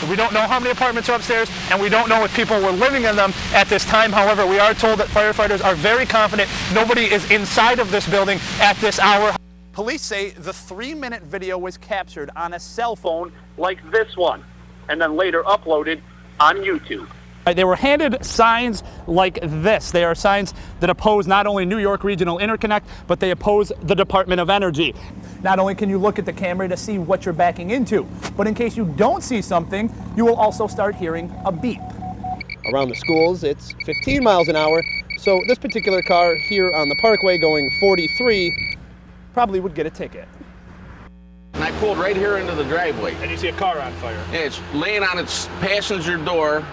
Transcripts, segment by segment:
We don't know how many apartments are upstairs, and we don't know if people were living in them at this time. However, we are told that firefighters are very confident nobody is inside of this building at this hour. Police say the 3-minute video was captured on a cell phone like this one, and then later uploaded on YouTube. They were handed signs like this. They are signs that oppose not only New York Regional Interconnect, but they oppose the Department of Energy. Not only can you look at the camera to see what you're backing into, but in case you don't see something, you will also start hearing a beep. Around the schools, it's 15 miles an hour, so this particular car here on the Parkway going 43 probably would get a ticket. And I pulled right here into the driveway. And you see a car on fire. And it's laying on its passenger door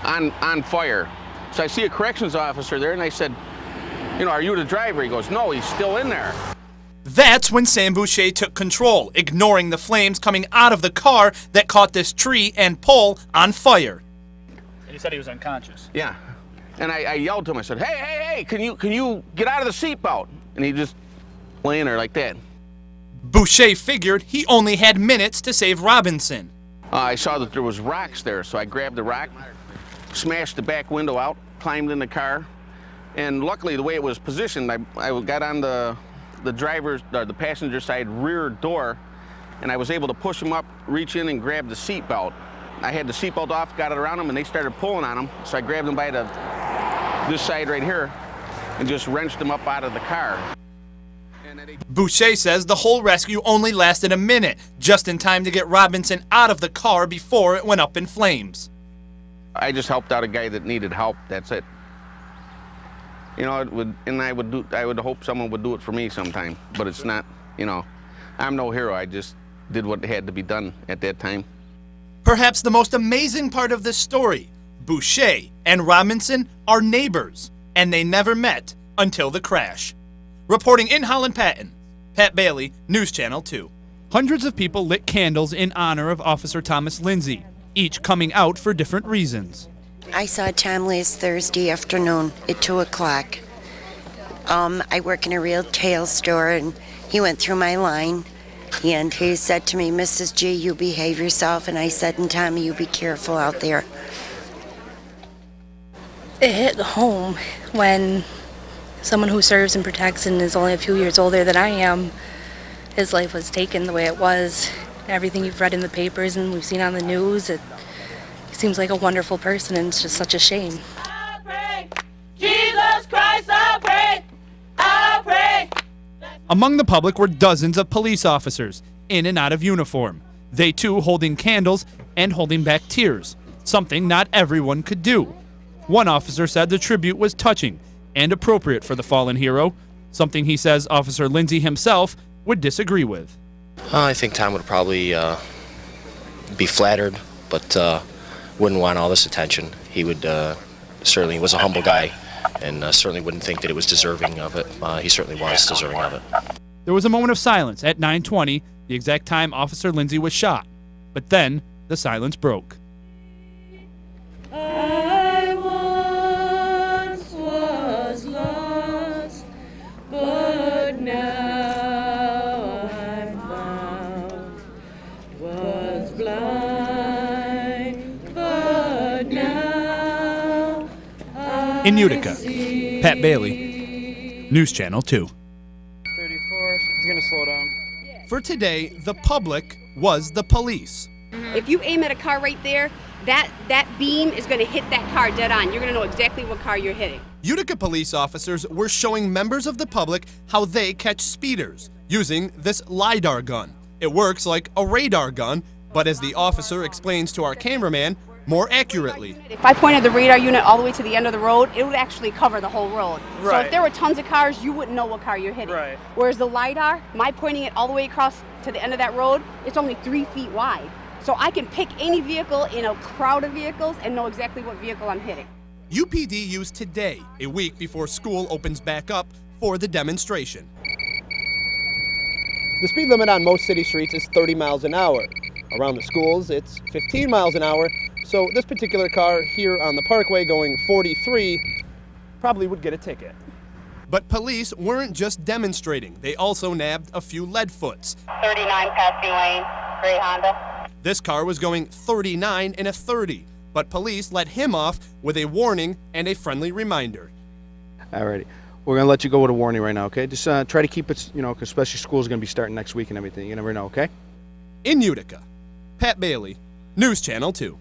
on fire. So I see a corrections officer there, and I said, you know, are you the driver? He goes, no, he's still in there. That's when Sam Boucher took control, ignoring the flames coming out of the car that caught this tree and pole on fire. And he said he was unconscious. Yeah. And I yelled to him, I said, hey, can you get out of the seatbelt? And he just laying there like that. Boucher figured he only had minutes to save Robinson. I saw that there was rocks there, so I grabbed the rock, smashed the back window out, climbed in the car, and luckily the way it was positioned, I got on the passenger side rear door, and I was able to push him up, reach in and grab the seatbelt. I had the seatbelt off, got it around him, and they started pulling on him, so I grabbed him by this side right here and just wrenched him up out of the car. Boucher says the whole rescue only lasted a minute, just in time to get Robinson out of the car before it went up in flames. I just helped out a guy that needed help, that's it. You know, I would hope someone would do it for me sometime, but it's not, you know, I'm no hero, I just did what had to be done at that time. Perhaps the most amazing part of this story, Boucher and Robinson are neighbors, and they never met until the crash. Reporting in Holland Patton, Pat Bailey, News Channel 2. Hundreds of people lit candles in honor of Officer Thomas Lindsay, each coming out for different reasons. I saw Tom last Thursday afternoon at 2 o'clock. I work in a retail store, and he went through my line, and he said to me, Mrs. G, you behave yourself, and I said, and Tommy, you be careful out there. It hit home when someone who serves and protects and is only a few years older than I am, his life was taken the way it was. Everything you've read in the papers and we've seen on the news, he seems like a wonderful person, and it's just such a shame. I pray, Jesus Christ, I pray, I pray. Among the public were dozens of police officers, in and out of uniform. They too holding candles and holding back tears, something not everyone could do. One officer said the tribute was touching and appropriate for the fallen hero, something he says Officer Lindsay himself would disagree with. I think Tom would probably be flattered, but wouldn't want all this attention. He would certainly was a humble guy, and certainly wouldn't think that it was deserving of it. He certainly was deserving of it. There was a moment of silence at 9:20, the exact time Officer Lindsay was shot. But then the silence broke. In Utica, Pat Bailey, News Channel 2. 34, he's gonna slow down. For today, the public was the police. If you aim at a car right there, that beam is going to hit that car dead on. You're going to know exactly what car you're hitting. Utica police officers were showing members of the public how they catch speeders using this LiDAR gun. It works like a radar gun, but as the officer explains to our cameraman, more accurately. If I pointed the radar unit all the way to the end of the road, it would actually cover the whole road. Right. So if there were tons of cars, you wouldn't know what car you're hitting. Right. Whereas the LiDAR, my pointing it all the way across to the end of that road, it's only 3 feet wide. So I can pick any vehicle in a crowd of vehicles and know exactly what vehicle I'm hitting. UPD used today, a week before school opens back up, for the demonstration. The speed limit on most city streets is 30 miles an hour. Around the schools, it's 15 miles an hour. So this particular car here on the Parkway going 43 probably would get a ticket. But police weren't just demonstrating. They also nabbed a few lead foots. 39 passing lane, gray Honda. This car was going 39 in a 30, but police let him off with a warning and a friendly reminder. Alrighty. We're going to let you go with a warning right now, okay? Just try to keep it, you know, 'cause especially school's going to be starting next week and everything. You never know, okay? In Utica, Pat Bailey, News Channel 2.